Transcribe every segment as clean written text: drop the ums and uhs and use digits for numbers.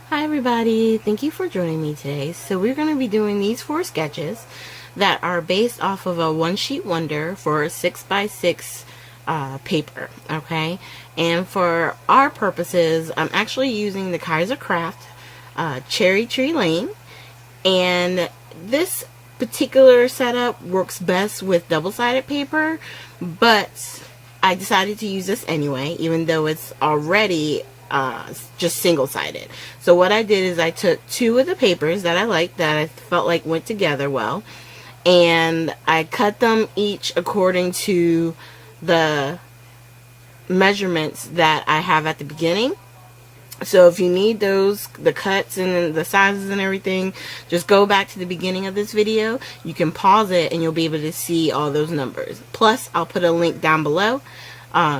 Hi everybody, thank you for joining me today. So we're going to be doing these 4 sketches that are based off of a one sheet wonder for 6x6 paper, okay? And for our purposes, I'm actually using the Kaiser Craft Cherry Tree Lane, and this particular setup works best with double-sided paper, but I decided to use this anyway, even though it's already just single-sided. So what I did is I took 2 of the papers that I liked, that I felt like went together well, and I cut them each according to the measurements that I have at the beginning. So if you need those, the cuts and the sizes and everything, just go back to the beginning of this video. You can pause it and you'll be able to see all those numbers. Plus, I'll put a link down below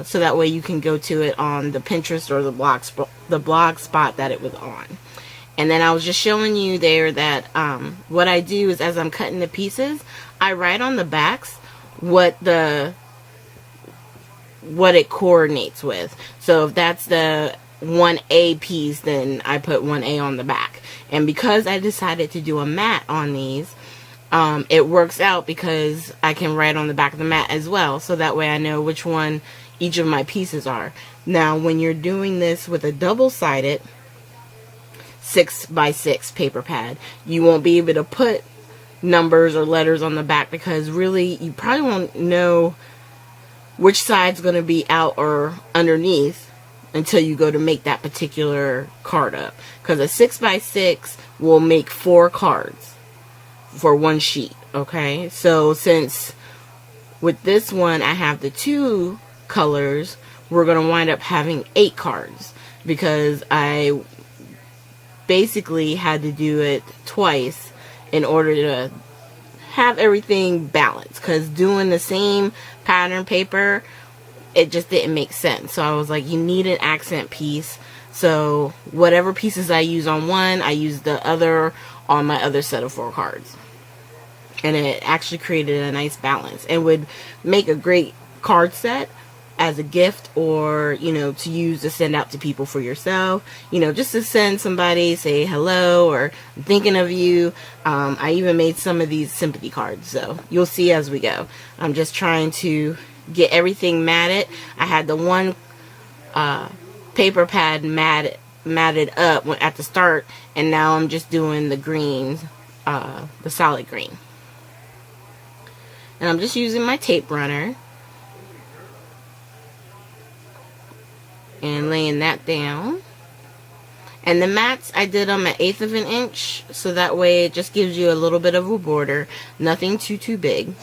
so that way you can go to it on the Pinterest or the blog spot that it was on. And then I was just showing you there that what I do is, as I'm cutting the pieces, I write on the backs what it coordinates with. So if that's the 1A piece, then I put 1A on the back. And because I decided to do a mat on these, it works out because I can write on the back of the mat as well, so that way I know which one each of my pieces are. Now when you're doing this with a double-sided 6x6 paper pad, you won't be able to put numbers or letters on the back, because really you probably won't know which side's going to be out or underneath until you go to make that particular card up, because a 6x6 will make 4 cards for one sheet. Okay, so since with this one I have the 2 colors, we're going to wind up having 8 cards, because I basically had to do it twice in order to have everything balanced, because doing the same pattern paper, it just didn't make sense. So I was like, you need an accent piece, so whatever pieces I use on one, I use the other on my other set of 4 cards, and it actually created a nice balance and would make a great card set as a gift, or to use to send out to people for yourself, just to send somebody, say hello, or I'm thinking of you. I even made some of these sympathy cards, so you'll see as we go. I'm just trying to get everything matted. I had the one paper pad matted up at the start, and now I'm just doing the greens, the solid green, and I'm just using my tape runner and laying that down. And the mats, I did them 1/8 of an inch, so that way it just gives you a little bit of a border, nothing too big.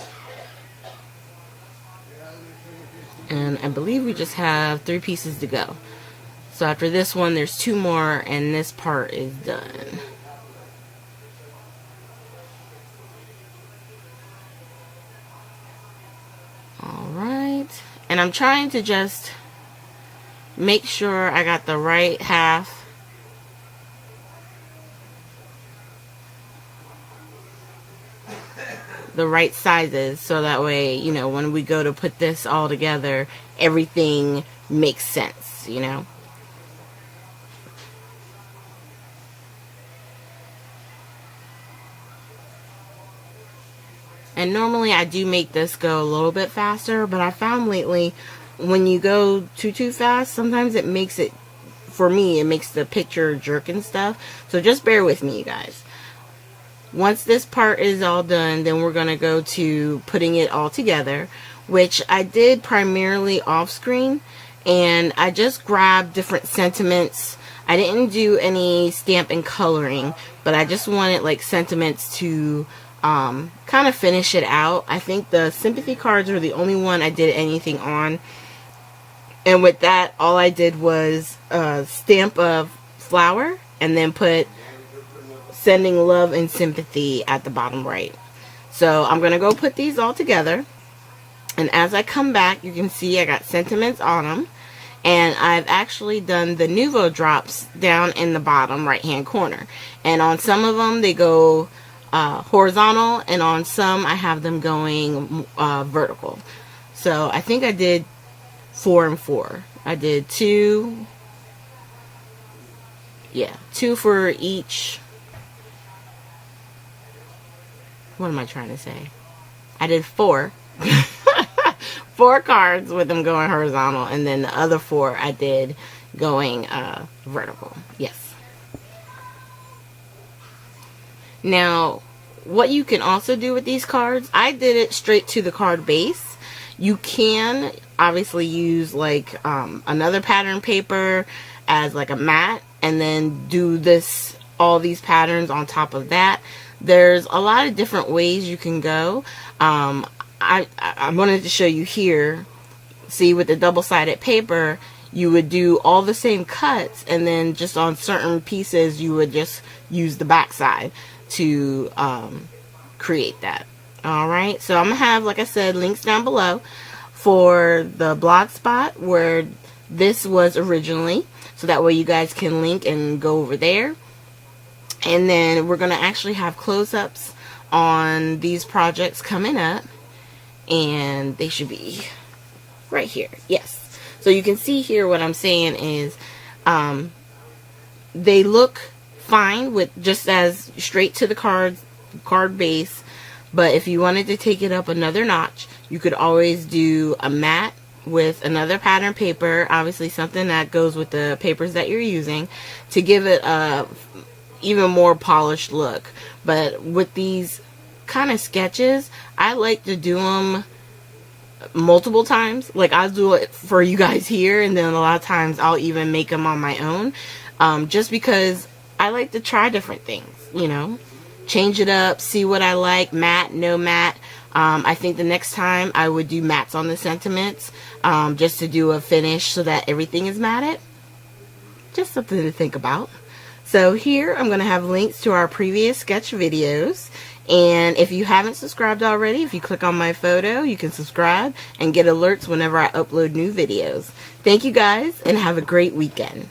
And I believe we just have 3 pieces to go. So after this one, there's 2 more, and this part is done. Alright, and I'm trying to just make sure I got the right half the right sizes, so that way when we go to put this all together, everything makes sense. And normally I do make this go a little bit faster, but I found lately when you go too fast, sometimes it makes it, for me, it makes the picture jerk and stuff. So just bear with me, you guys. Once this part is all done, then we're going to go to putting it all together, which I did primarily off screen, and I just grabbed different sentiments. I didn't do any stamp and coloring, but I just wanted like sentiments to kind of finish it out. I think the sympathy cards were the only one I did anything on, and with that, all I did was stamp a flower and then put sending love and sympathy at the bottom right. So I'm going to go put these all together, and as I come back, you can see I got sentiments on them, and I've actually done the Nouveau drops down in the bottom right hand corner, and on some of them they go horizontal, and on some I have them going vertical. So I think I did 4 and 4. I did 2, Yeah, 2 for each. What am I trying to say? I did 4. 4 cards with them going horizontal, and then the other 4 I did going vertical. Yes. Now, what you can also do with these cards, I did it straight to the card base. You can obviously use like another pattern paper as like a mat, and then do this, all these patterns on top of that. There's a lot of different ways you can go. I wanted to show you here. See, with the double-sided paper, you would do all the same cuts, and then just on certain pieces you would just use the back side to create that. Alright, so I'm going to have, like I said, links down below for the blog spot where this was originally, so that way you guys can link and go over there. And then we're going to actually have close-ups on these projects coming up, and they should be right here. Yes. So you can see here what I'm saying is they look fine with just as straight to the card base, but if you wanted to take it up another notch, you could always do a mat with another pattern paper, obviously something that goes with the papers that you're using, to give it a even more polished look. But with these kind of sketches, I like to do them multiple times. Like, I'll do it for you guys here, and then a lot of times I'll even make them on my own, just because I like to try different things, you know, change it up, see what I like, matte, no matte. I think the next time I would do mattes on the sentiments, just to do a finish so that everything is matted. Just something to think about. So here I'm going to have links to our previous sketch videos, and if you haven't subscribed already, if you click on my photo, you can subscribe and get alerts whenever I upload new videos. Thank you guys, and have a great weekend.